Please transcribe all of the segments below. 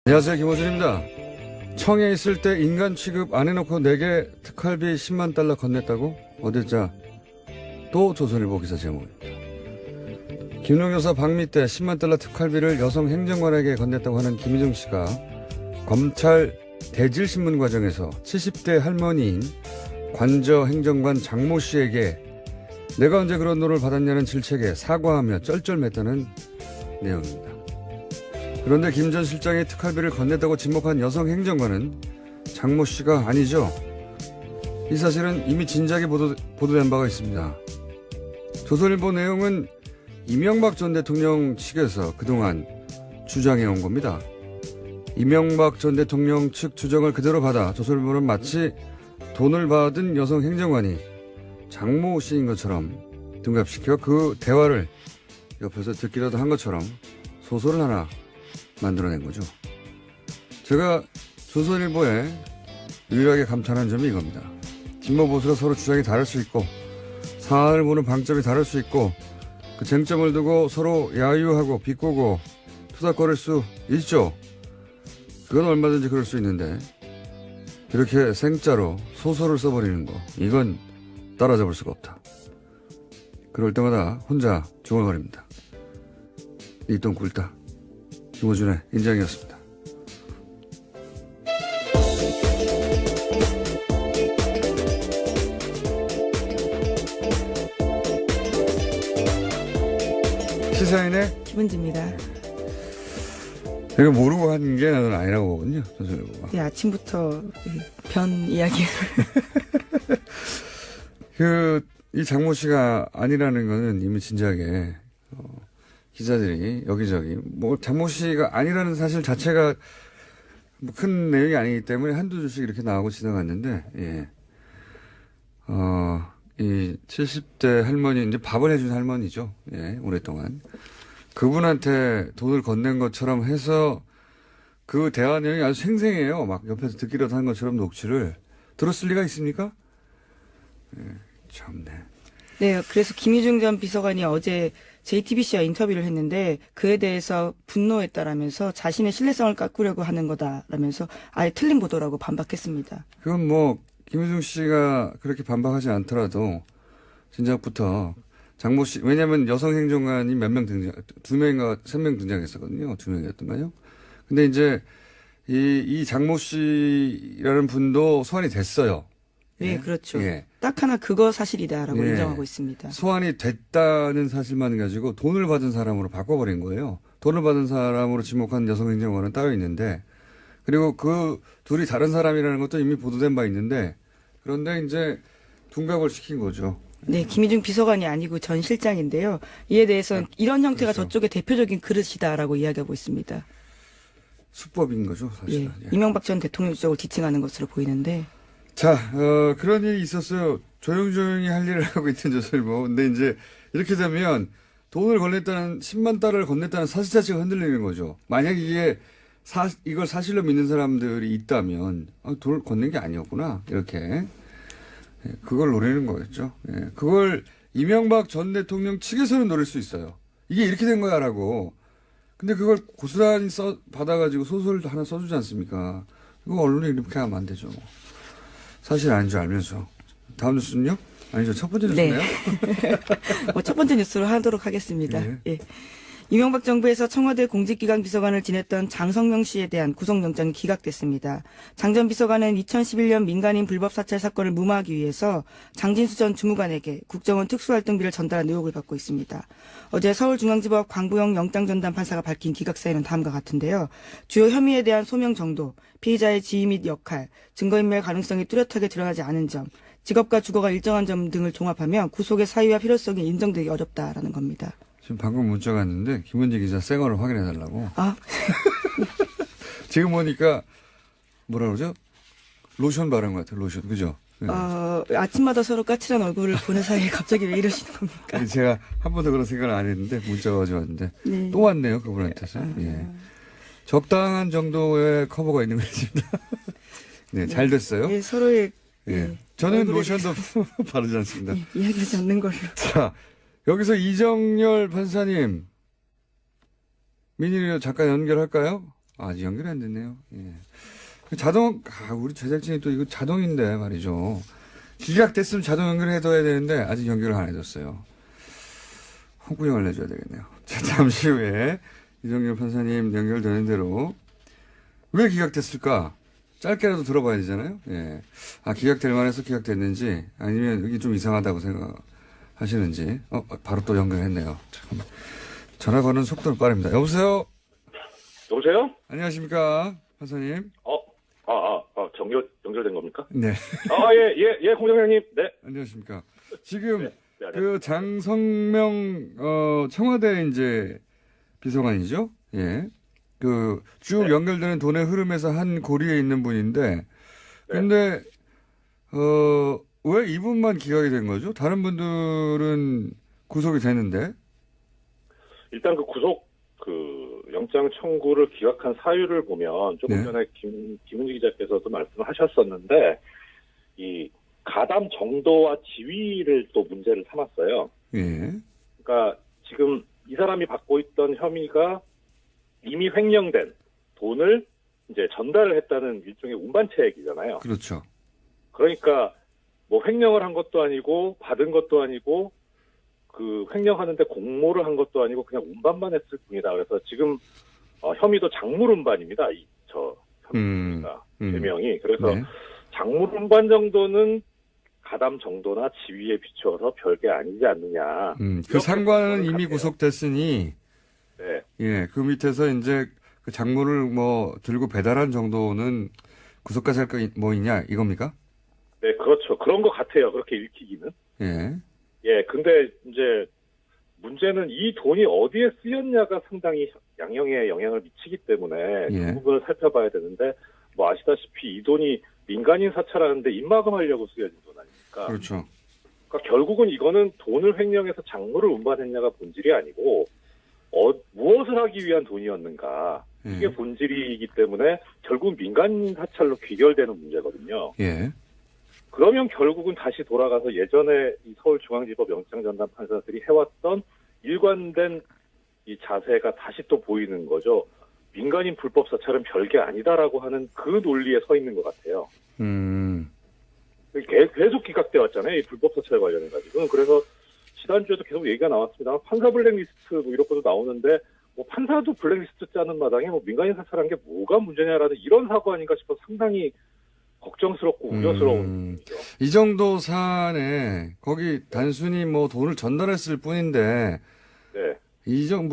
안녕하세요, 김호준입니다. 청에 있을 때 인간 취급 안 해놓고 내게 특활비 10만 달러 건넸다고? 어딜자 또 조선일보 기사 제목입니다. 김용 여사 방미 때 10만 달러 특활비를 여성 행정관에게 건넸다고 하는 김희중 씨가 검찰 대질신문 과정에서 70대 할머니인 관저 행정관 장모 씨에게 내가 언제 그런 돈을 받았냐는 질책에 사과하며 쩔쩔맸다는 내용입니다. 그런데 김 전 실장의 특활비를 건넸다고 지목한 여성 행정관은 장모 씨가 아니죠. 이 사실은 이미 진작에 보도된 바가 있습니다. 조선일보 내용은 이명박 전 대통령 측에서 그동안 주장해온 겁니다. 이명박 전 대통령 측 주장을 그대로 받아 조선일보는 마치 돈을 받은 여성 행정관이 장모 씨인 것처럼 등갑시켜 그 대화를 옆에서 듣기라도 한 것처럼 소설을 하나 만들어낸 거죠. 제가 조선일보에 유일하게 감탄한 점이 이겁니다. 진보 보수가 서로 주장이 다를 수 있고 사안을 보는 방점이 다를 수 있고 그 쟁점을 두고 서로 야유하고 비꼬고 투닥거릴 수 있죠. 그건 얼마든지 그럴 수 있는데 이렇게 생짜로 소설을 써버리는 거 이건 따라잡을 수가 없다. 그럴 때마다 혼자 중얼거립니다. 이 똥 굴다. 김호준의 인장이었습니다. 시사인의 김은지입니다. 내가 모르고 한 게 나는 아니라고 보거든요. 조선일보가. 네, 아침부터 변 이야기를. 이 장모 씨가 아니라는 거는 이미 진작에 기자들이 여기저기 장모 씨가 아니라는 사실 자체가 큰 내용이 아니기 때문에 한두 줄씩 이렇게 나오고 지나갔는데 예. 이 70대 할머니 이제 밥을 해준 할머니죠. 예, 오랫동안 그분한테 돈을 건넨 것처럼 해서 그 대화 내용이 아주 생생해요. 막 옆에서 듣기라도 한 것처럼 녹취를 들었을 리가 있습니까? 예, 참네. 네, 그래서 김희중 전 비서관이 어제 JTBC와 인터뷰를 했는데 그에 대해서 분노했다라면서 자신의 신뢰성을 깎으려고 하는 거다라면서 아예 틀린 보도라고 반박했습니다. 그건 김효중 씨가 그렇게 반박하지 않더라도 진작부터 장모 씨, 왜냐면 여성 행정관이 몇 명 두 명인가 세 명 등장했었거든요. 두 명이었던가요? 근데 이제 이 장모 씨라는 분도 소환이 됐어요. 네, 예? 그렇죠. 예. 딱 하나 그거 사실이다라고 예. 인정하고 있습니다. 소환이 됐다는 사실만 가지고 돈을 받은 사람으로 바꿔버린 거예요. 돈을 받은 사람으로 지목한 여성 행정관은 따로 있는데 그리고 그 둘이 다른 사람이라는 것도 이미 보도된 바 있는데 그런데 이제 둔갑을 시킨 거죠. 네, 김희중 비서관이 아니고 전 실장인데요. 이에 대해서는 이런 형태가 그렇죠. 저쪽의 대표적인 그릇이다라고 이야기하고 있습니다. 수법인 거죠, 사실은. 예, 예. 이명박 전 대통령 쪽을 지칭하는 것으로 보이는데. 자, 그런 일이 있었어요. 조용조용히 할 일을 하고 있던 조선일보. 근데 이제 이렇게 되면 돈을 건넸다는 10만 달러를 건넸다는 사실 자체가 흔들리는 거죠. 만약 이걸 사실로 믿는 사람들이 있다면 돈을 건넨 게 아니었구나. 이렇게. 예, 그걸 노리는 거겠죠. 예, 그걸 이명박 전 대통령 측에서는 노릴 수 있어요. 이게 이렇게 된 거야 라고. 근데 그걸 고스란히 받아가지고 소설도 하나 써주지 않습니까? 이거 언론이 이렇게 하면 안 되죠. 사실 아닌 줄 알면서. 다음 뉴스는요? 아니죠. 첫 번째 뉴스네요. 네. 첫 번째 뉴스로 하도록 하겠습니다. 네. 예. 이명박 정부에서 청와대 공직기강 비서관을 지냈던 장성명 씨에 대한 구속영장이 기각됐습니다. 장 전 비서관은 2011년 민간인 불법 사찰 사건을 무마하기 위해서 장진수 전 주무관에게 국정원 특수활동비를 전달한 의혹을 받고 있습니다. 어제 서울중앙지법 광부영 영장전담 판사가 밝힌 기각 사유는 다음과 같은데요. 주요 혐의에 대한 소명 정도, 피의자의 지위 및 역할, 증거인멸 가능성이 뚜렷하게 드러나지 않은 점, 직업과 주거가 일정한 점 등을 종합하면 구속의 사유와 필요성이 인정되기 어렵다라는 겁니다. 지금 방금 문자가 왔는데 김은지 기자 생얼을 확인해달라고. 지금 보니까 뭐라 그러죠? 로션 바른 것 같아요. 로션. 그죠? 네. 아침마다 서로 까칠한 얼굴을 보는 사이에 갑자기 왜 이러시는 겁니까? 제가 한 번도 그런 생각을 안 했는데 문자가 어제 왔는데 네. 또 왔네요. 그분한테서. 예. 적당한 정도의 커버가 있는 것 같습니다. 네, 잘 됐어요. 예, 서로의 예. 저는 로션도 바르지 않습니다. 예, 이야기하지 않는 걸로. 자, 여기서 이정열 판사님, 민일이요 잠깐 연결할까요? 아직 연결이 안 됐네요. 예. 우리 제작진이 또 이거 자동인데 말이죠. 기각됐으면 자동 연결해둬야 되는데 아직 연결을 안 해줬어요. 홍구형을 내줘야 되겠네요. 자, 잠시 후에 이정열 판사님 연결되는 대로 왜 기각됐을까? 짧게라도 들어봐야 되잖아요. 예. 기각될 만해서 기각됐는지 아니면 여기 좀 이상하다고 생각하시는지. 바로 또 연결했네요. 참. 전화 거는 속도는 빠릅니다. 여보세요? 여보세요? 안녕하십니까, 판사님? 연결된 겁니까? 네. 공장장님. 네. 안녕하십니까. 지금, 네. 장성명, 청와대 이제 비서관이죠? 예. 쭉 네. 연결되는 돈의 흐름에서 한 고리에 있는 분인데, 네. 근데, 왜 이분만 기각이 된 거죠? 다른 분들은 구속이 되는데? 일단 영장 청구를 기각한 사유를 보면 조금 네. 전에 김은지 기자께서도 말씀하셨었는데, 이 가담 정도와 지위를 또 문제를 삼았어요. 예. 그러니까 지금 이 사람이 받고 있던 혐의가 이미 횡령된 돈을 이제 전달을 했다는 일종의 운반체액이잖아요. 그렇죠. 그러니까 뭐 횡령을 한 것도 아니고 받은 것도 아니고 횡령하는데 공모를 한 것도 아니고 그냥 운반만 했을 뿐이다. 그래서 지금 혐의도 작물 운반입니다. 혐의가 죄명이. 그래서 네. 작물 운반 정도는 가담 정도나 지위에 비추어서 별게 아니지 않느냐. 그 상관은 이미 같아요. 구속됐으니, 네. 예, 그 밑에서 이제 그 작물을 들고 배달한 정도는 구속까지 할 거 뭐 있냐, 이겁니까? 네, 그렇죠. 그런 것 같아요. 그렇게 읽히기는. 예. 예, 근데 이제 문제는 이 돈이 어디에 쓰였냐가 상당히 양형에 영향을 미치기 때문에 예. 그 부분을 살펴봐야 되는데, 뭐 아시다시피 이 돈이 민간인 사찰하는데 입마금하려고 쓰여진 돈 아닙니까? 그렇죠. 그러니까 결국은 이거는 돈을 횡령해서 작물을 운반했냐가 본질이 아니고 무엇을 하기 위한 돈이었는가, 이게 본질이기 때문에 결국 민간인 사찰로 귀결되는 문제거든요. 예. 그러면 결국은 다시 돌아가서 예전에 이 서울중앙지법 영장전담 판사들이 해왔던 일관된 이 자세가 다시 또 보이는 거죠. 민간인 불법 사찰은 별게 아니다라고 하는 그 논리에 서 있는 것 같아요. 계속 기각돼 왔잖아요. 이 불법 사찰 관련해가지고. 그래서 지난주에도 계속 얘기가 나왔습니다. 판사 블랙리스트 뭐 이런 것도 나오는데, 뭐 판사도 블랙리스트 짜는 마당에 뭐 민간인 사찰한 게 뭐가 문제냐라는 이런 사고 아닌가 싶어서 상당히 걱정스럽고 우려스러운 일이죠. 이 정도 사안에 거기 단순히 돈을 전달했을 뿐인데, 네.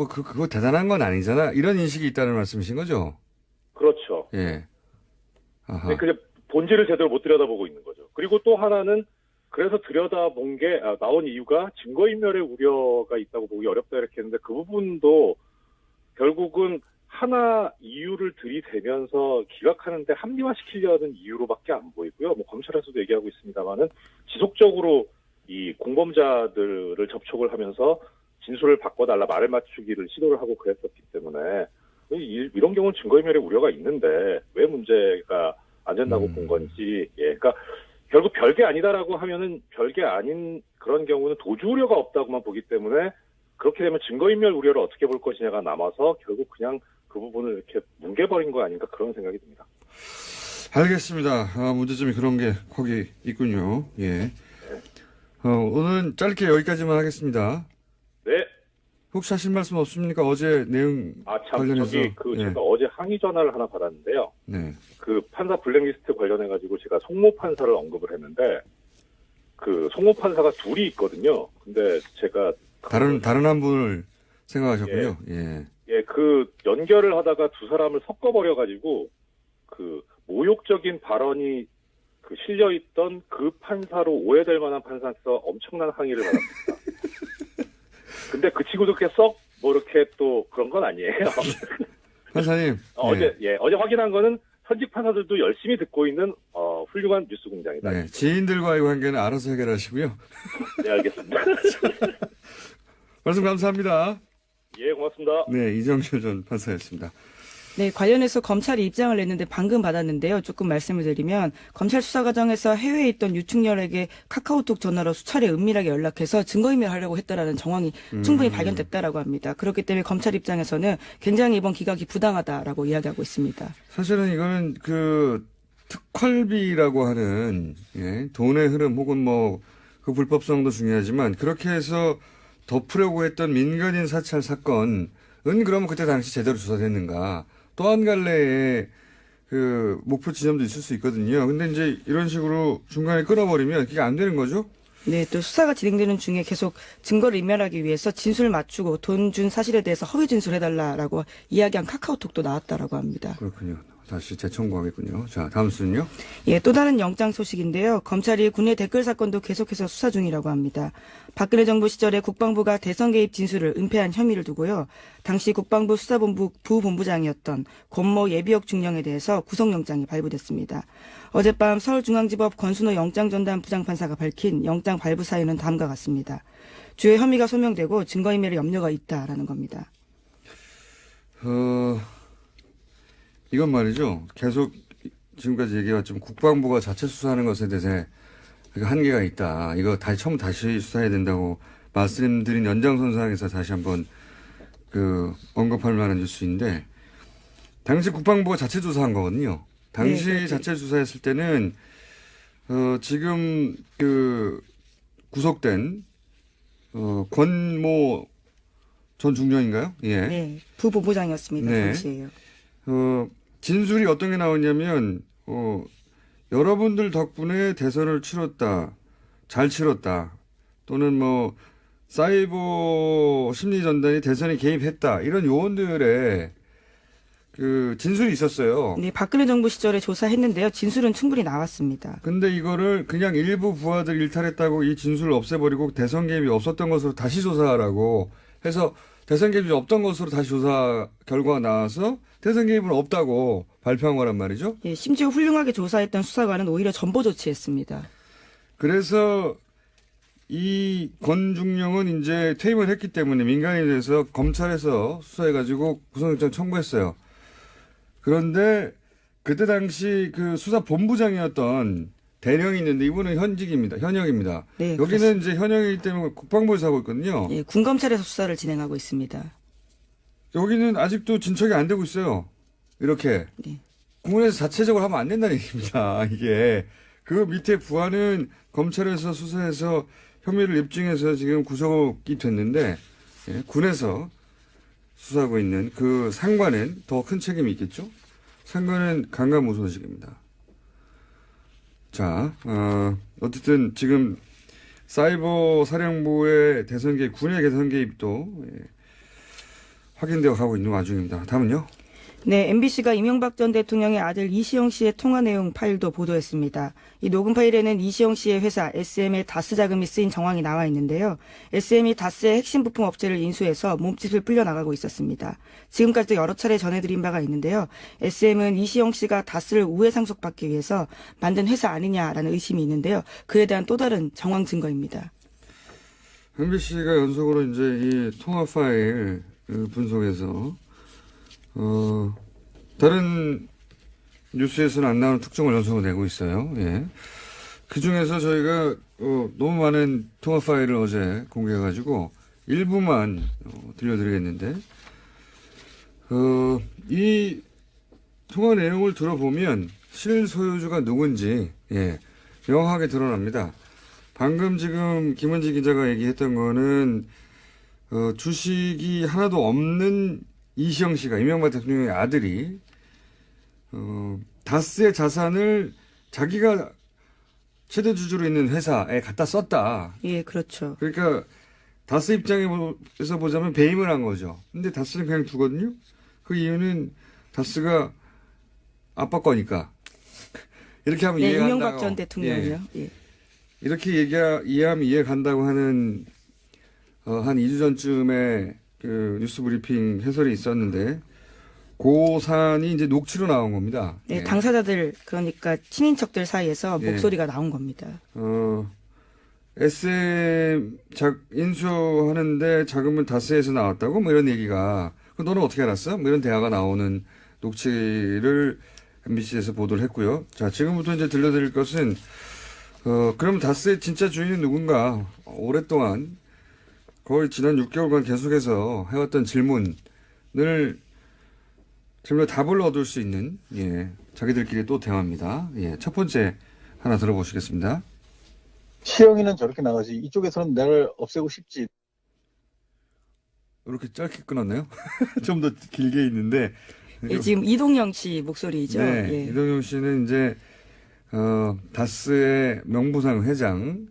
그거 대단한 건 아니잖아. 이런 인식이 있다는 말씀이신 거죠? 그렇죠. 예. 아하. 네, 그냥 본질을 제대로 못 들여다보고 있는 거죠. 그리고 또 하나는, 그래서 들여다본 게 나온 이유가 증거인멸의 우려가 있다고 보기 어렵다 이렇게 했는데, 그 부분도 결국은 하나 이유를 들이대면서 기각하는데 합리화시키려는 이유로밖에 안 보이고요. 뭐 검찰에서도 얘기하고 있습니다만은 지속적으로 이 공범자들을 접촉을 하면서 진술을 바꿔달라, 말을 맞추기를 시도를 하고 그랬었기 때문에 이런 경우는 증거인멸의 우려가 있는데 왜 문제가 안 된다고 본 건지. 예, 그러니까 결국 별게 아니다라고 하면은 별게 아닌 그런 경우는 도주 우려가 없다고만 보기 때문에, 그렇게 되면 증거인멸 우려를 어떻게 볼 것이냐가 남아서 결국 그냥 그 부분을 이렇게 뭉개버린 거 아닌가, 그런 생각이 듭니다. 알겠습니다. 문제점이 그런 게 거기 있군요. 예. 오늘은 짧게 여기까지만 하겠습니다. 네. 혹시 하실 말씀 없습니까? 어제 내용 관련해서. 제가 어제 항의 전화를 하나 받았는데요. 네. 그 판사 블랙리스트 관련해가지고 제가 송모 판사를 언급을 했는데, 그 송모 판사가 둘이 있거든요. 근데 제가 다른 한 분을 생각하셨군요. 예. 예, 그 연결을 하다가 두 사람을 섞어버려가지고 그 모욕적인 발언이 실려있던 그 판사로 오해될 만한 판사에서 엄청난 항의를 받았습니다. 근데 그 친구도 그렇게 이렇게 또 그런 건 아니에요. 판사님. 어제 확인한 거는 현직 판사들도 열심히 듣고 있는 훌륭한 뉴스 공장이다. 네, 지인들과의 관계는 알아서 해결하시고요. 네, 알겠습니다. 말씀 감사합니다. 예, 고맙습니다. 네, 이정철 전 판사였습니다. 네, 관련해서 검찰이 입장을 냈는데 방금 받았는데요. 조금 말씀을 드리면 검찰 수사 과정에서 해외에 있던 유충렬에게 카카오톡 전화로 수차례 은밀하게 연락해서 증거인멸하려고 했다라는 정황이 충분히 발견됐다라고 합니다. 그렇기 때문에 검찰 입장에서는 굉장히 이번 기각이 부당하다라고 이야기하고 있습니다. 사실은 이거는 그 특활비라고 하는 돈의 흐름 혹은 뭐 그 불법성도 중요하지만 그렇게 해서 덮으려고 했던 민간인 사찰 사건은 그러면 그때 당시 제대로 조사됐는가? 또 한 갈래의 그 목표 지점도 있을 수 있거든요. 근데 이제 이런 식으로 중간에 끊어버리면 그게 안 되는 거죠? 네, 또 수사가 진행되는 중에 계속 증거를 인멸하기 위해서 진술을 맞추고 돈 준 사실에 대해서 허위 진술해달라라고 이야기한 카카오톡도 나왔다라고 합니다. 그렇군요. 다시 재청구하겠군요. 자, 다음 순요. 예, 또 다른 영장 소식인데요. 검찰이 군의 댓글 사건도 계속해서 수사 중이라고 합니다. 박근혜 정부 시절에 국방부가 대선 개입 진술을 은폐한 혐의를 두고요. 당시 국방부 수사본부 부본부장이었던 권모 예비역 중령에 대해서 구속영장이 발부됐습니다. 어젯밤 서울중앙지법 권순호 영장전담 부장판사가 밝힌 영장 발부 사유는 다음과 같습니다. 주요 혐의가 소명되고 증거인멸의 염려가 있다라는 겁니다. 이건 말이죠. 계속 지금까지 얘기해왔지만 국방부가 자체 수사하는 것에 대해서 한계가 있다. 이거 처음 다시 수사해야 된다고 말씀드린 연장선상에서 다시 한번 언급할 만한 뉴스인데 당시 국방부가 자체 조사한 거거든요. 당시 네, 자체 조사했을 때는 지금 구속된 권모 전 중령인가요? 예. 네, 부본부장이었습니다. 네. 당시에요. 진술이 어떤 게 나오냐면, 여러분들 덕분에 대선을 치렀다. 잘 치렀다. 또는 뭐, 사이버 심리전단이 대선에 개입했다. 이런 요원들의 진술이 있었어요. 네, 박근혜 정부 시절에 조사했는데요. 진술은 충분히 나왔습니다. 근데 이거를 그냥 일부 부하들 일탈했다고 이 진술을 없애버리고 대선 개입이 없었던 것으로 다시 조사하라고 해서 대선 개입이 없던 것으로 다시 조사 결과가 나와서 대선 개입은 없다고 발표한 거란 말이죠. 예, 심지어 훌륭하게 조사했던 수사관은 오히려 전보 조치했습니다. 그래서 이 권중령은 이제 퇴임을 했기 때문에 민간인에 대해서 검찰에서 수사해가지고 구속영장 청구했어요. 그런데 그때 당시 수사본부장이었던 대령이 있는데 이분은 현역입니다. 네, 여기는 그렇습니다. 이제 현역이기 때문에 국방부에서 하고 있거든요. 예, 군검찰에서 수사를 진행하고 있습니다. 여기는 아직도 진척이 안 되고 있어요. 이렇게. 네. 국군에서 자체적으로 하면 안 된다는 얘기입니다. 이게. 그 밑에 부하는 검찰에서 수사해서 혐의를 입증해서 지금 구속이 됐는데, 예, 군에서 수사하고 있는 그 상관은 더 큰 책임이 있겠죠? 상관은 강간무소식입니다. 자, 어쨌든 지금 사이버 사령부의 대선 개입, 군의 대선 개입도 확인되어 가고 있는 와중입니다. 다음은요? 네, MBC가 이명박 전 대통령의 아들 이시영 씨의 통화 내용 파일도 보도했습니다. 이 녹음 파일에는 이시영 씨의 회사 SM의 다스 자금이 쓰인 정황이 나와 있는데요. SM이 다스의 핵심 부품 업체를 인수해서 몸짓을 불려나가고 있었습니다. 지금까지도 여러 차례 전해드린 바가 있는데요. SM은 이시영 씨가 다스를 우회 상속받기 위해서 만든 회사 아니냐라는 의심이 있는데요. 그에 대한 또 다른 정황 증거입니다. MBC가 연속으로 이제 이 통화 파일 분석해서 다른 뉴스에서는 안 나오는 특종을 연속으로 내고 있어요. 예. 그 중에서 저희가 너무 많은 통화 파일을 어제 공개해가지고 일부만 들려드리겠는데, 이 통화 내용을 들어보면 실소유주가 누군지 명확하게 드러납니다. 방금 지금 김은지 기자가 얘기했던 거는 주식이 하나도 없는 이시영 씨가 이명박 대통령의 아들이 다스의 자산을 자기가 최대 주주로 있는 회사에 갖다 썼다. 예, 그렇죠. 그러니까 다스 입장에서 보자면 배임을 한 거죠. 근데 다스는 그냥 두거든요. 그 이유는 다스가 아빠 거니까. 이렇게 하면 네, 이해가 간다고. 이명박 전 대통령이요. 예. 이렇게 이해하면 이해간다고 하는 한 2주 전쯤에 뉴스 브리핑 해설이 있었는데 고산이 이제 녹취로 나온 겁니다. 네, 당사자들 그러니까 친인척들 사이에서 목소리가 나온 겁니다. SM 인수하는데 자금은 다스에서 나왔다고 뭐 이런 얘기가 너는 어떻게 알았어? 뭐 이런 대화가 나오는 녹취를 MBC에서 보도를 했고요. 자, 지금부터 이제 들려드릴 것은, 그럼 다스의 진짜 주인은 누군가? 오랫동안, 거의 지난 6개월간 계속해서 해왔던 질문에 답을 얻을 수 있는, 예, 자기들끼리 또 대화입니다. 예, 첫 번째 하나 들어보시겠습니다. 시영이는 저렇게 나가지. 이쪽에서는 나를 없애고 싶지. 이렇게 짧게 끊었네요. 좀 더 길게 있는데. 예, 지금 이동영 씨 목소리죠. 네, 예. 이동영 씨는 이제 다스의 명부상 회장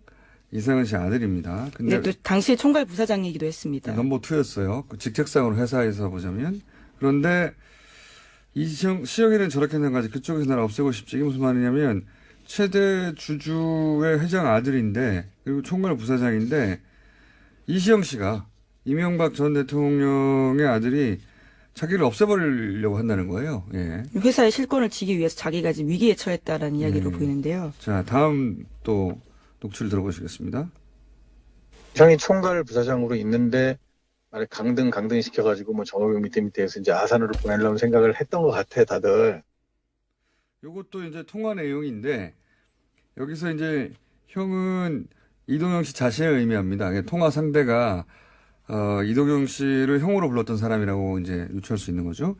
이상은 씨 아들입니다. 근데 네, 또 당시에 총괄 부사장이기도 했습니다. 넘버 2였어요. 그 직책상으로 회사에서 보자면. 그런데 시영이는 저렇게 생각하지. 그쪽에서 나를 없애고 싶지. 이게 무슨 말이냐면 최대 주주의 회장 아들인데 그리고 총괄 부사장인데 이시영 씨가 이명박 전 대통령의 아들이 자기를 없애버리려고 한다는 거예요. 예. 회사의 실권을 쥐기 위해서 자기가 지금 위기에 처했다라는 이야기로 보이는데요. 자, 다음 또 녹취를 들어보시겠습니다. 이상이 총괄 부사장으로 있는데 말에 강등 시켜가지고 뭐 정호영 밑에서 이제 아산으로 보내려는 생각을 했던 것 같아 다들. 요것도 이제 통화 내용인데 여기서 이제 형은 이동영 씨 자신을 의미합니다. 통화 상대가 이동영 씨를 형으로 불렀던 사람이라고 이제 유추할 수 있는 거죠.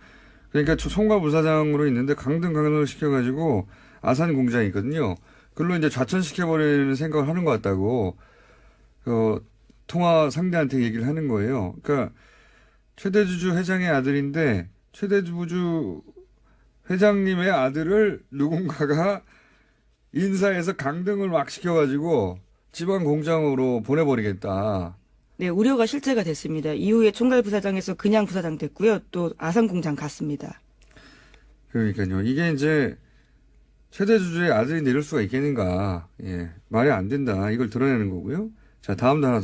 그러니까 총괄 부사장으로 있는데 강등을 시켜가지고 아산 공장이 있거든요. 그걸로 이제 좌천시켜버리는 생각을 하는 것 같다고 통화 상대한테 얘기를 하는 거예요. 그러니까 최대주주 회장의 아들인데 최대주주 회장님의 아들을 누군가가 인사해서 강등을 막 시켜가지고 지방 공장으로 보내버리겠다. 네, 우려가 실제가 됐습니다. 이후에 총괄 부사장에서 그냥 부사장 됐고요. 또 아산 공장 갔습니다. 그러니까요. 이게 이제 최대 주주의 아들이 이럴 수가 있겠는가. 예. 말이 안 된다. 이걸 드러내는 거고요. 자, 다음도 하나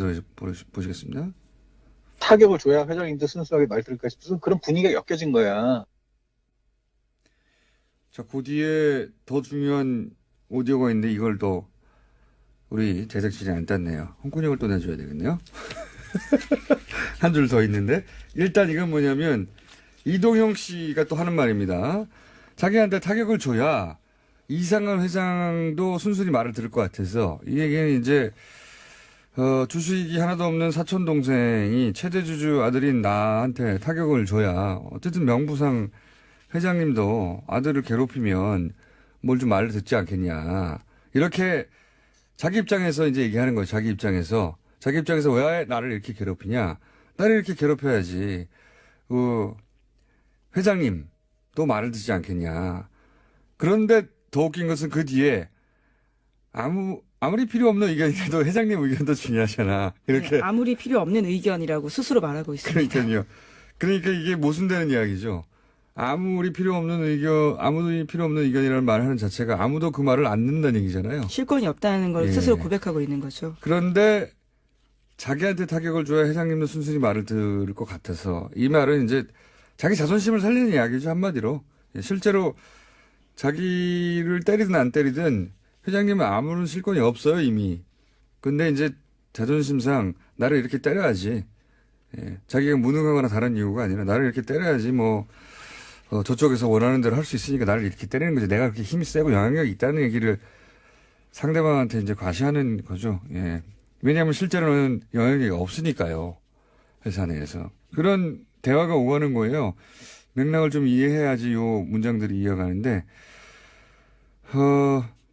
보시겠습니다. 타격을 줘야 회장님도 순수하게 말 들을까 싶어서 그런 분위기가 엮여진 거야. 자, 그 뒤에 더 중요한 오디오가 있는데 이걸 또 우리 제작진이 안 땄네요. 홍군형을 또 내줘야 되겠네요. 한 줄 더 있는데 일단 이건 뭐냐면 이동형 씨가 또 하는 말입니다. 자기한테 타격을 줘야 이상한 회장도 순순히 말을 들을 것 같아서 이 얘기는 이제 주식이 하나도 없는 사촌 동생이 최대 주주 아들인 나한테 타격을 줘야 어쨌든 명부상 회장님도 아들을 괴롭히면 뭘 좀 말을 듣지 않겠냐. 이렇게 자기 입장에서 이제 얘기하는 거예요. 자기 입장에서 왜 나를 이렇게 괴롭히냐. 나를 이렇게 괴롭혀야지. 회장님도 말을 듣지 않겠냐. 그런데 더 웃긴 것은 그 뒤에 아무리 필요 없는 의견이라도 회장님 의견도 중요하잖아. 이렇게. 네, 아무리 필요 없는 의견이라고 스스로 말하고 있습니다. 그러니까요. 그러니까 이게 모순되는 이야기죠. 아무리 필요 없는 의견이라는 말을 하는 자체가 아무도 그 말을 안 듣는다는 얘기잖아요. 실권이 없다는 걸 예. 스스로 고백하고 있는 거죠. 그런데 자기한테 타격을 줘야 회장님도 순순히 말을 들을 것 같아서 이 말은 이제 자기 자존심을 살리는 이야기죠. 한마디로. 실제로 자기를 때리든 안 때리든 회장님은 아무런 실권이 없어요. 이미. 근데 이제 자존심상 나를 이렇게 때려야지. 예. 자기가 무능하거나 다른 이유가 아니라 나를 이렇게 때려야지 저쪽에서 원하는 대로 할 수 있으니까 나를 이렇게 때리는 거지. 내가 그렇게 힘이 세고 영향력이 있다는 얘기를 상대방한테 이제 과시하는 거죠. 예. 왜냐하면 실제로는 영향력이 없으니까요. 회사 내에서. 그런 대화가 오가는 거예요. 맥락을 좀 이해해야지 요 문장들이 이어가는데,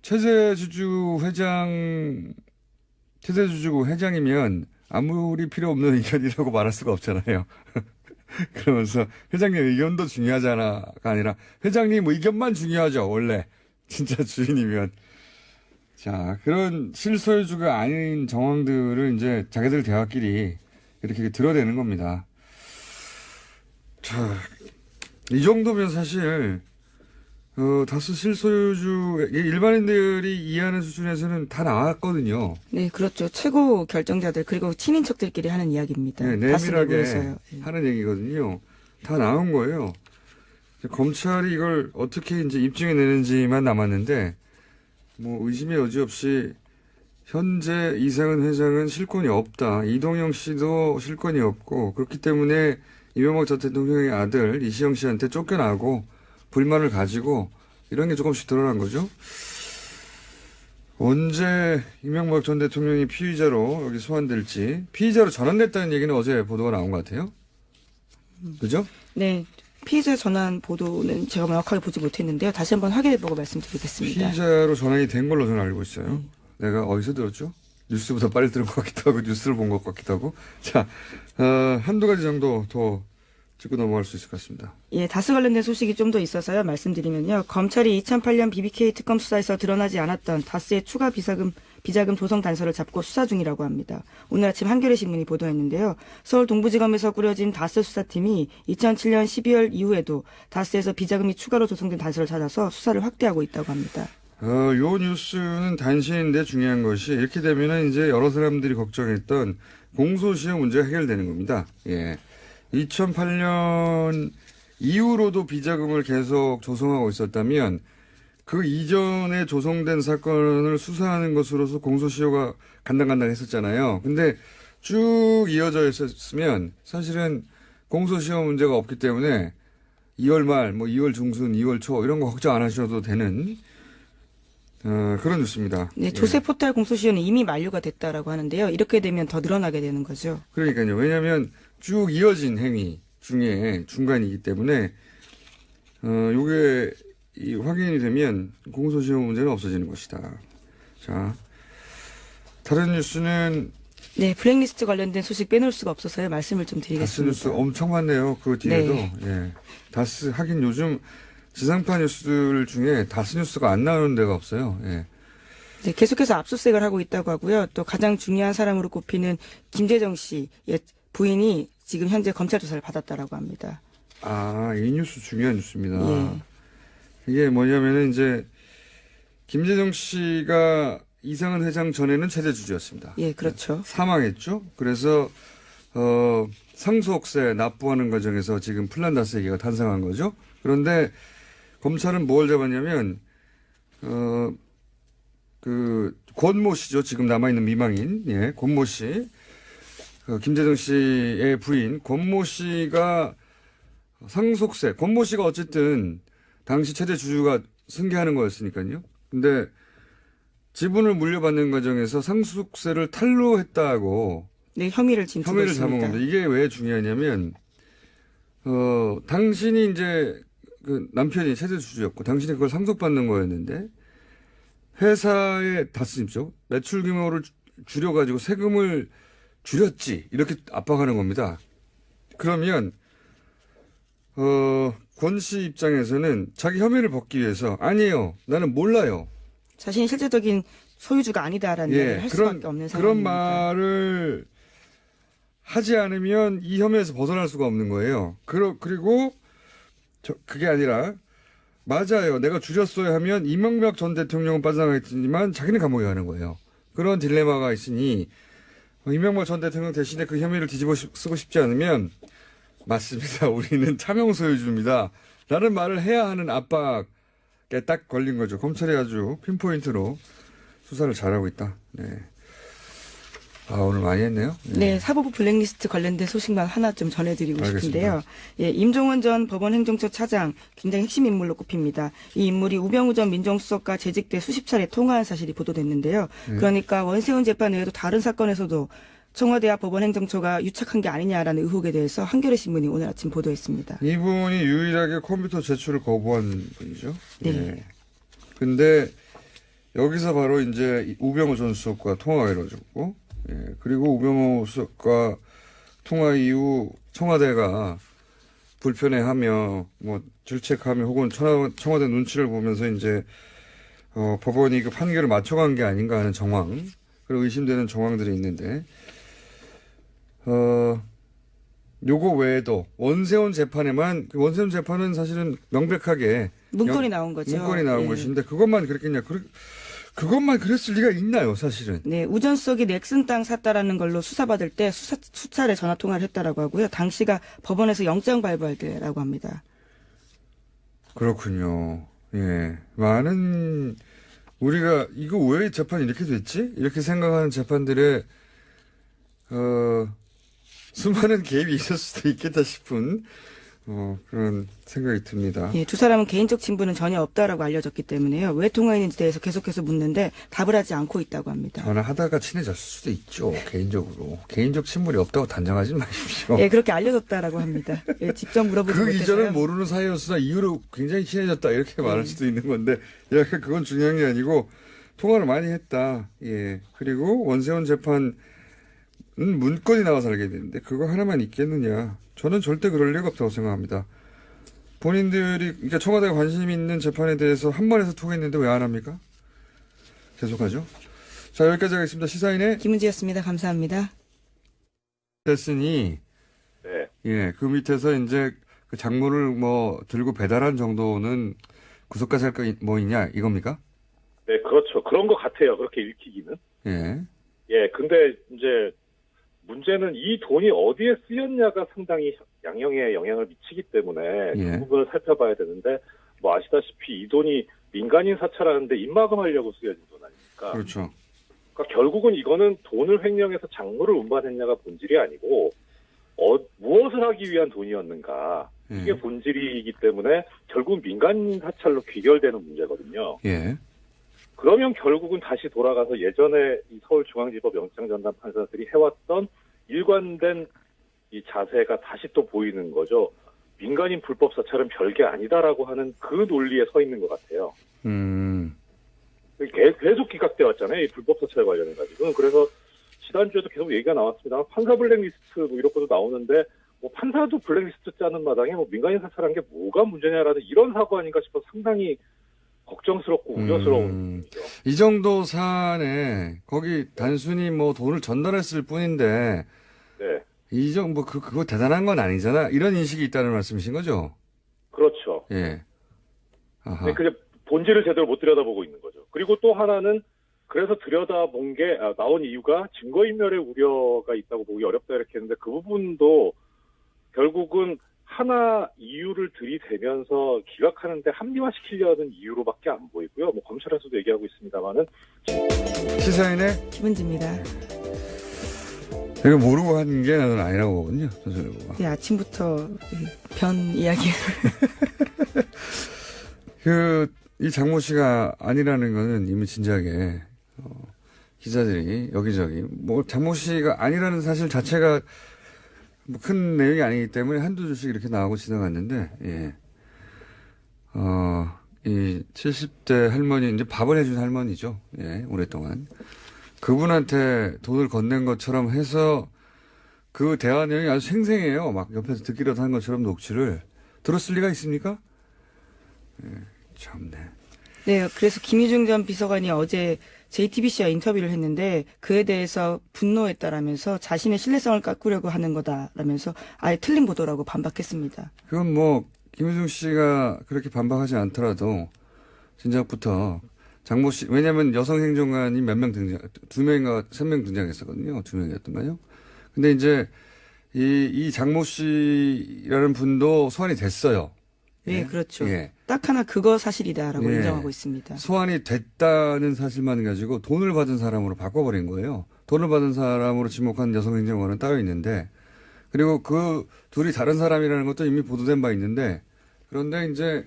최대주주 회장이면 아무리 필요 없는 의견이라고 말할 수가 없잖아요. 그러면서 회장님 의견도 중요하잖아가 아니라 회장님 의견만 중요하죠. 원래 진짜 주인이면. 자, 그런 실소유주가 아닌 정황들을 이제 자기들 대화끼리 이렇게 드러내는 겁니다. 자, 이 정도면 사실 다수 실소유주 일반인들이 이해하는 수준에서는 다 나왔거든요. 네, 그렇죠. 최고 결정자들 그리고 친인척들끼리 하는 이야기입니다. 네, 다스를 내밀하게 위해서요. 하는 얘기거든요. 다 나온 거예요. 검찰이 이걸 어떻게 이제 입증해 내는지만 남았는데 의심의 여지 없이 현재 이상은 회장은 실권이 없다. 이동영 씨도 실권이 없고 그렇기 때문에 이명박 전 대통령의 아들 이시영 씨한테 쫓겨나고 불만을 가지고 이런 게 조금씩 드러난 거죠. 언제 이명박 전 대통령이 피의자로 여기 소환될지, 피의자로 전환됐다는 얘기는 어제 보도가 나온 것 같아요. 그죠? 네. 피의자 전환 보도는 제가 명확하게 보지 못했는데요. 다시 한번 확인해보고 말씀드리겠습니다. 피의자로 전환이 된 걸로 저는 알고 있어요. 내가 어디서 들었죠? 뉴스보다 빨리 들은 것 같기도 하고 뉴스를 본 것 같기도 하고. 자, 한두 가지 정도 더 짚고 넘어갈 수 있을 것 같습니다. 예, 다스 관련된 소식이 좀 더 있어서요. 말씀드리면요. 검찰이 2008년 BBK 특검 수사에서 드러나지 않았던 다스의 추가 비자금 조성 단서를 잡고 수사 중이라고 합니다. 오늘 아침 한겨레 신문이 보도했는데요. 서울 동부지검에서 꾸려진 다스 수사팀이 2007년 12월 이후에도 다스에서 비자금이 추가로 조성된 단서를 찾아서 수사를 확대하고 있다고 합니다. 요 뉴스는 단신인데 중요한 것이 이렇게 되면은 이제 여러 사람들이 걱정했던 공소시효 문제가 해결되는 겁니다. 예. 2008년 이후로도 비자금을 계속 조성하고 있었다면 그 이전에 조성된 사건을 수사하는 것으로서 공소시효가 간당간당했었잖아요. 근데 쭉 이어져 있었으면 사실은 공소시효 문제가 없기 때문에 2월 말, 2월 중순, 2월 초 이런 거 걱정 안 하셔도 되는 그런 뉴스입니다. 네, 조세 포탈 공소시효는 이미 만료가 됐다라고 하는데요. 이렇게 되면 더 늘어나게 되는 거죠. 그러니까요. 왜냐하면 쭉 이어진 행위 중에 중간이기 때문에 요게 확인이 되면 공소시효 문제는 없어지는 것이다. 자, 다른 뉴스는 네, 블랙리스트 관련된 소식 빼놓을 수가 없어서요. 말씀을 좀 다스 드리겠습니다. 뉴스 엄청 많네요. 그 뒤에도. 네. 예. 다스 하긴 요즘 지상파 뉴스들 중에 다스 뉴스가 안 나오는 데가 없어요. 예. 네, 계속해서 압수수색을 하고 있다고 하고요. 또 가장 중요한 사람으로 꼽히는 김재정 씨의 부인이 지금 현재 검찰 조사를 받았다라고 합니다. 이 뉴스 중요한 뉴스입니다. 예. 이게 뭐냐면은 이제 김재정 씨가 이상은 회장 전에는 최대 주주였습니다. 예, 그렇죠. 사망했죠. 그래서 상속세 납부하는 과정에서 지금 플란다스 얘기가 탄생한 거죠. 그런데 검찰은 뭘 잡았냐면 그 권모 씨죠. 지금 남아있는 미망인 권모 씨, 김재정 씨의 부인 권모 씨가 상속세, 권모 씨가 어쨌든 당시 최대 주주가 승계하는 거였으니까요. 근데 지분을 물려받는 과정에서 상속세를 탈루했다고 네, 혐의를 진술했습니다. 혐의를 잡은 겁니다. 이게 왜 중요하냐면 당신이 이제 그 남편이 최대 주주였고 당신이 그걸 상속받는 거였는데 회사의 다스님죠. 매출 규모를 줄여가지고 세금을 줄였지 이렇게 압박하는 겁니다. 그러면 권 씨 입장에서는 자기 혐의를 벗기 위해서 아니에요. 나는 몰라요. 자신이 실제적인 소유주가 아니다라는 이야기를 할 수밖에 없는 상황입니다. 그런 말을 하지 않으면 이 혐의에서 벗어날 수가 없는 거예요. 그리고 그게 아니라 맞아요. 내가 줄였어야 하면 이명박 전 대통령은 빠져나가겠지만 자기는 감옥에 가는 거예요. 그런 딜레마가 있으니 이명박 전 대통령 대신에 그 혐의를 뒤집어 쓰고 싶지 않으면 맞습니다. 우리는 차명 소유주입니다. 라는 말을 해야 하는 압박에 딱 걸린 거죠. 검찰이 아주 핀포인트로 수사를 잘하고 있다. 네. 오늘 많이 했네요. 네, 사법부 블랙리스트 관련된 소식만 하나 좀 전해드리고 알겠습니다. 싶은데요. 예, 임종원 전 법원행정처 차장 굉장히 핵심 인물로 꼽힙니다. 이 인물이 우병우 전 민정수석과 재직 때 수십 차례 통화한 사실이 보도됐는데요. 그러니까 원세훈 재판 외에도 다른 사건에서도 청와대와 법원행정처가 유착한 게 아니냐라는 의혹에 대해서 한겨레 신문이 오늘 아침 보도했습니다. 이분이 유일하게 컴퓨터 제출을 거부한 분이죠. 네. 근데 여기서 바로 이제 우병우 전 수석과 통화가 이루어졌고, 그리고 우병우 수석과 통화 이후 청와대가 불편해하며 뭐 질책하며 혹은 청와대 눈치를 보면서 이제 법원이 그 판결을 맞춰간 게 아닌가 하는 정황, 그리고 의심되는 정황들이 있는데 요거 외에도 원세훈 재판에만 원세훈 재판은 사실은 명백하게 문건이 나온 거죠. 문건이 나온 예. 것인데 그것만 그랬겠냐? 그것만 그랬을 리가 있나요, 사실은? 네, 우전 수석이 넥슨 땅 샀다라는 걸로 수사받을 때 수차례 전화 통화를 했다라고 하고요. 당시가 법원에서 영장 발부할 때라고 합니다. 그렇군요. 예, 많은 우리가 이거 왜 재판이 이렇게 됐지? 이렇게 생각하는 재판들의 수많은 개입이 있을 수도 있겠다 싶은 그런 생각이 듭니다. 예, 두 사람은 개인적 친분은 전혀 없다라고 알려졌기 때문에요. 왜 통화했는지 대해서 계속해서 묻는데 답을 하지 않고 있다고 합니다. 전화하다가 친해졌을 수도 있죠. 개인적으로. 개인적 친분이 없다고 단정하지 마십시오. 예, 그렇게 알려졌다라고 합니다. 예, 직접 물어보지 그 못해서요. 이전을 모르는 사이였으나 이후로 굉장히 친해졌다 이렇게 말할 수도 있는 건데 약간 그건 중요한 게 아니고 통화를 많이 했다. 예. 그리고 원세훈 재판은 문건이 나와서 알게 됐는데 그거 하나만 있겠느냐. 저는 절대 그럴 리가 없다고 생각합니다. 본인들이 그러니까 청와대가 관심 있는 재판에 대해서 한 번에서 통했는데 왜 안 합니까? 계속하죠. 자, 여기까지 하겠습니다. 시사인의 김은지였습니다. 감사합니다. 됐으니 네. 예, 그 밑에서 이제 그 작물을 뭐 들고 배달한 정도는 구속까지 할 거 뭐 있냐 이겁니까? 네, 그렇죠. 그런 것 같아요. 그렇게 읽히기는. 예. 예, 근데 이제 문제는 이 돈이 어디에 쓰였냐가 상당히 양형에 영향을 미치기 때문에 예. 그 부분을 살펴봐야 되는데 뭐 아시다시피 이 돈이 민간인 사찰하는데 입마금하려고 쓰여진 돈 아닙니까? 그렇죠. 그러니까 결국은 이거는 돈을 횡령해서 작물을 운반했냐가 본질이 아니고 무엇을 하기 위한 돈이었는가 이게 예. 본질이기 때문에 결국 민간인 사찰로 귀결되는 문제거든요. 예. 그러면 결국은 다시 돌아가서 예전에 이 서울중앙지법 영장전담 판사들이 해왔던 일관된 이 자세가 다시 또 보이는 거죠. 민간인 불법 사찰은 별게 아니다라고 하는 그 논리에 서 있는 것 같아요. 계속 기각돼 왔잖아요. 이 불법 사찰 관련해가지고. 그래서 지난주에도 계속 얘기가 나왔습니다. 판사 블랙리스트 뭐 이런 것도 나오는데 뭐 판사도 블랙리스트 짜는 마당에 뭐 민간인 사찰한 게 뭐가 문제냐라는 이런 사고 아닌가 싶어서 상당히 걱정스럽고 우려스러운 거죠. 이 정도 사안에 거기 단순히 뭐 돈을 전달했을 뿐인데 네, 이 정도 그거 대단한 건 아니잖아. 이런 인식이 있다는 말씀이신 거죠? 그렇죠. 예. 아하. 네, 그게 본질을 제대로 못 들여다보고 있는 거죠. 그리고 또 하나는 그래서 들여다본 게 나온 이유가 증거인멸의 우려가 있다고 보기 어렵다 이렇게 했는데 그 부분도 결국은 하나 이유를 들이대면서 기각하는데 합리화시키려는 이유로밖에 안 보이고요. 뭐 검찰에서도 얘기하고 있습니다만은 시사인의 김은지입니다. 이거 모르고 하는 게 나는 아니라고 보거든요. 전설부가. 예, 아침부터 변 이야기를. 이 장모 씨가 아니라는 거는 이미 진작에 기자들이 여기저기 뭐 장모 씨가 아니라는 사실 자체가 뭐 큰 내용이 아니기 때문에 한두 줄씩 이렇게 나오고 지나갔는데, 예. 이 70대 할머니, 이제 밥을 해준 할머니죠. 예, 오랫동안. 그분한테 돈을 건넨 것처럼 해서 그 대화 내용이 아주 생생해요. 막 옆에서 듣기라도 한 것처럼 녹취를. 들었을 리가 있습니까? 예, 참네. 네, 그래서 김희중 전 비서관이 어제 JTBC와 인터뷰를 했는데 그에 대해서 분노했다라면서 자신의 신뢰성을 깎으려고 하는 거다라면서 아예 틀린 보도라고 반박했습니다. 그건 뭐 김효중 씨가 그렇게 반박하지 않더라도 진작부터 장모 씨, 왜냐하면 여성 행정관이 몇 명 등장, 2명인가 3명 등장했었거든요. 2명이었던가요? 근데 이제 이 장모 씨라는 분도 소환이 됐어요. 네, 그렇죠. 예. 딱 하나 그거 사실이다라고 예. 인정하고 있습니다. 소환이 됐다는 사실만 가지고 돈을 받은 사람으로 바꿔버린 거예요. 돈을 받은 사람으로 지목한 여성 행정관은 따로 있는데, 그리고 그 둘이 다른 사람이라는 것도 이미 보도된 바 있는데, 그런데 이제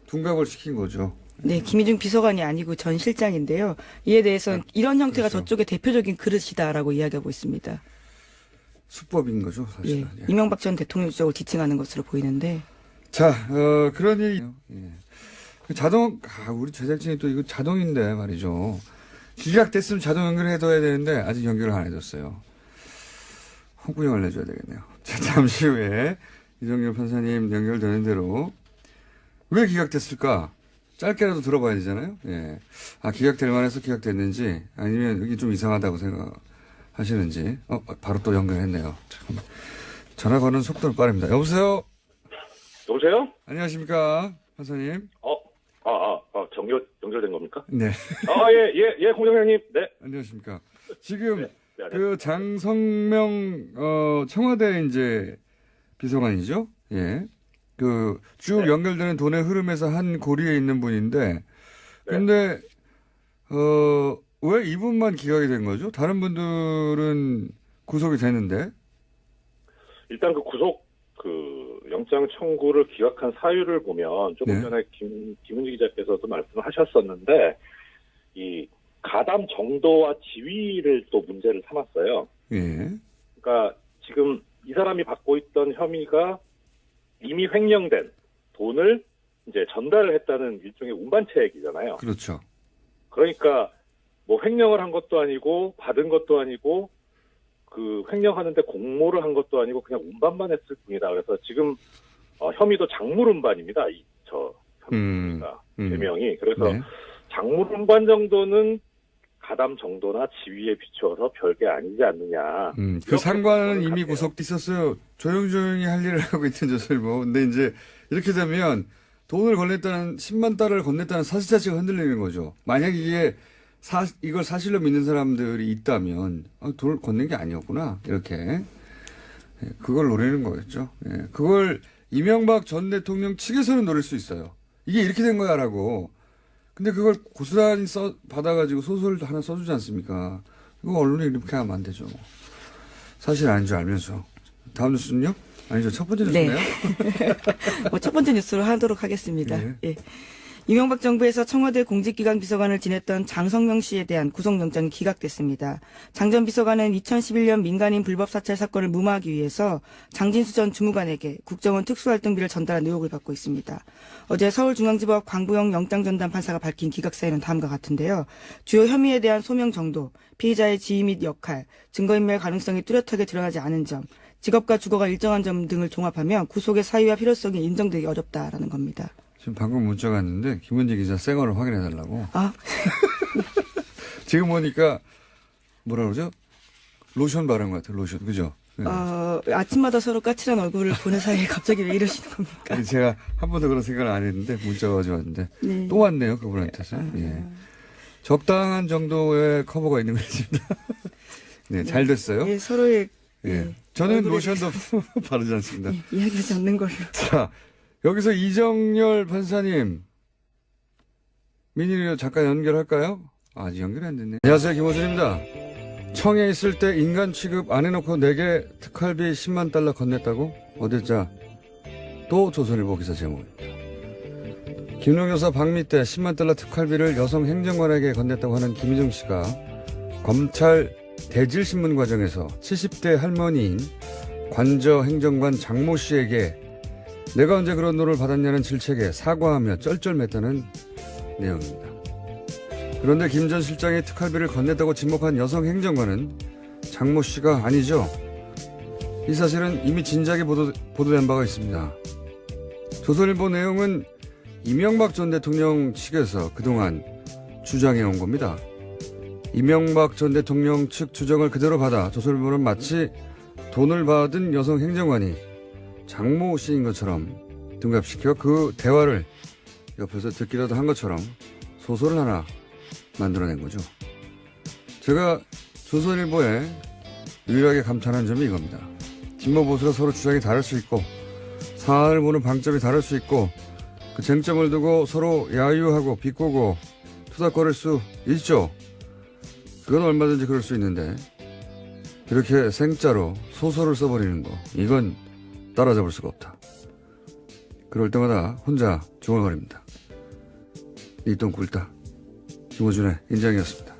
둔갑을 시킨 거죠. 네, 김희중 비서관이 아니고 전 실장인데요. 이에 대해서는 이런 형태가 그렇죠. 저쪽의 대표적인 그릇이다라고 이야기하고 있습니다. 수법인 거죠, 예, 사실은. 예. 이명박 전 대통령 쪽을 지칭하는 것으로 보이는데. 자, 그런 일이, 예. 우리 제작진이 또 이거 자동인데 말이죠. 기각됐으면 자동 연결해둬야 되는데, 아직 연결을 안 해줬어요. 홍구형을 내줘야 되겠네요. 자, 잠시 후에 이정열 판사님 연결되는 대로, 왜 기각됐을까? 짧게라도 들어봐야 되잖아요. 예. 기각될 만해서 기각됐는지, 아니면 여기 좀 이상하다고 생각하시는지, 바로 또 연결했네요. 잠깐만. 전화 거는 속도는 빠릅니다. 여보세요? 여보세요? 안녕하십니까, 판사님. 연결된 겁니까? 네. 예, 공장장님. 네. 안녕하십니까. 지금, 네, 그 장성명, 청와대 이제 비서관이죠? 예. 쭉 네. 연결되는 돈의 흐름에서 한 고리에 있는 분인데, 네. 근데, 왜 이분만 기각이 된 거죠? 다른 분들은 구속이 되는데? 일단 그 구속 영장 청구를 기각한 사유를 보면 조금 네. 전에 김은지 기자께서도 말씀하셨었는데 이 가담 정도와 지위를 또 문제를 삼았어요. 예. 그러니까 지금 이 사람이 받고 있던 혐의가 이미 횡령된 돈을 이제 전달을 했다는 일종의 운반체액이잖아요. 그렇죠. 그러니까 뭐 횡령을 한 것도 아니고 받은 것도 아니고 그 횡령하는데 공모를 한 것도 아니고 그냥 운반만 했을 뿐이다. 그래서 지금 혐의도 작물 운반입니다. 저 혐의가 죄명이. 그래서 네. 작물 운반 정도는 가담 정도나 지위에 비추어서 별게 아니지 않느냐. 그 상관은 이미 같아요. 구속돼 있었어요. 조용조용히 할 일을 하고 있던 조선일보. 근데 이제 이렇게 되면 돈을 건넸다는 10만 달러를 건넸다는 사실 자체가 흔들리는 거죠. 만약 이게 이걸 사실로 믿는 사람들이 있다면 돈을 건넨 게 아니었구나 이렇게 그걸 노리는 거겠죠. 예. 그걸 이명박 전 대통령 측에서는 노릴 수 있어요. 이게 이렇게 된 거야라고. 근데 그걸 고스란히 받아가지고 소설도 하나 써주지 않습니까? 이거 언론이 이렇게 하면 안 되죠. 사실 아닌 줄 알면서. 다음 뉴스는요? 아니죠. 첫 번째 네. 뉴스네요. 첫 번째 뉴스로 하도록 하겠습니다. 네. 예. 이명박 정부에서 청와대 공직기강 비서관을 지냈던 장성명 씨에 대한 구속영장이 기각됐습니다. 장 전 비서관은 2011년 민간인 불법 사찰 사건을 무마하기 위해서 장진수 전 주무관에게 국정원 특수활동비를 전달한 의혹을 받고 있습니다. 어제 서울중앙지법 광부영 영장전담 판사가 밝힌 기각 사유는 다음과 같은데요. 주요 혐의에 대한 소명 정도, 피의자의 지위 및 역할, 증거인멸 가능성이 뚜렷하게 드러나지 않은 점, 직업과 주거가 일정한 점 등을 종합하면 구속의 사유와 필요성이 인정되기 어렵다라는 겁니다. 지금 방금 문자가 왔는데 김은지 기자 생얼을 확인해달라고. 아, 지금 보니까 뭐라 그러죠? 로션 바른 것 같아요. 로션. 그죠? 네. 아침마다 서로 까칠한 얼굴을 보는 사이에 갑자기 왜 이러시는 겁니까? 아니, 제가 한 번도 그런 생각을 안 했는데 문자가 가져왔는데 네. 또 왔네요. 그분한테서. 예. 적당한 정도의 커버가 있는 것 같습니다. 네, 잘 됐어요. 예, 서로의 예. 예, 저는 얼굴에 로션도 바르지 않습니다. 예, 이야기하지 않는 걸로. 자, 여기서 이정열 판사님, 민희로 잠깐 연결할까요? 아직 연결이 안 됐네. 안녕하세요, 김호준입니다. 청에 있을 때 인간 취급 안 해놓고 내게 특활비 10만 달러 건넸다고? 어디자? 또 조선일보 기사 제목입니다. 김용 여사 방미 때 10만 달러 특활비를 여성 행정관에게 건넸다고 하는 김희정 씨가 검찰 대질신문 과정에서 70대 할머니인 관저 행정관 장모 씨에게 내가 언제 그런 돈을 받았냐는 질책에 사과하며 쩔쩔맸다는 내용입니다. 그런데 김 전 실장이 특활비를 건넸다고 지목한 여성 행정관은 장모 씨가 아니죠. 이 사실은 이미 진작에 보도된 바가 있습니다. 조선일보 내용은 이명박 전 대통령 측에서 그동안 주장해온 겁니다. 이명박 전 대통령 측 주장을 그대로 받아 조선일보는 마치 돈을 받은 여성 행정관이 장모 씨인 것처럼 등갑시켜 그 대화를 옆에서 듣기라도 한 것처럼 소설을 하나 만들어낸 거죠. 제가 조선일보에 유일하게 감탄한 점이 이겁니다. 진보 보수가 서로 주장이 다를 수 있고 사안을 보는 방점이 다를 수 있고 그 쟁점을 두고 서로 야유하고 비꼬고 투닥거릴 수 있죠. 그건 얼마든지 그럴 수 있는데 이렇게 생짜로 소설을 써버리는 거 이건 따라잡을 수가 없다. 그럴 때마다 혼자 중얼거립니다. 이 똥 꿀다. 김호준의 인장이었습니다.